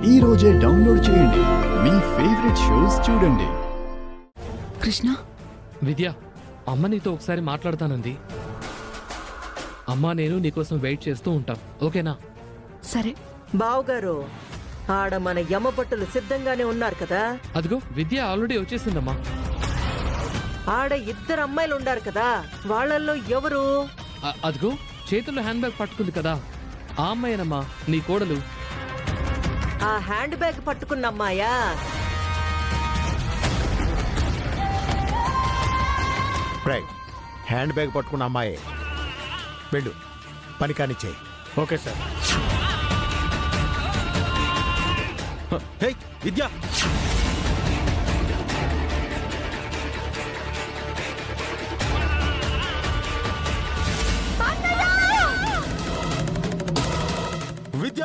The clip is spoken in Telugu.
ఈ రోజే డౌన్లోడ్ చేయండి. మీ ఫేవరెట్ షోస్ చూడండి. కృష్ణ, విద్య, అమ్మ నీతో ఒకసారి మాట్లాడతానంది. అమ్మా నేను నీకోసం వెయిట్ చేస్తూ ఉంటాం, ఓకేనా? సరే. బావగారు, ఆడ మన యమపట్టులు సిద్ధంగానే ఉన్నారు కదా. అదిగో విద్య ఆల్రెడీ వచ్చేసిందమ్మా. ఆడ ఇద్దరు అమ్మాయిలు ఉన్నారు కదా, వాళ్ళల్లో ఎవరు? అదిగో చేతుల్లో హ్యాండ్ బ్యాగ్ పట్టుకుంది కదా, ఆ అమ్మాయేనమ్మా, నీ కోడలు. ఆ హ్యాండ్ బ్యాగ్ పట్టుకున్న అమ్మాయా? హ్యాండ్ బ్యాగ్ పట్టుకున్న అమ్మాయే. వెళ్ళు, పని కానిచ్చేయి. Okay sir. హే విద్య, విద్య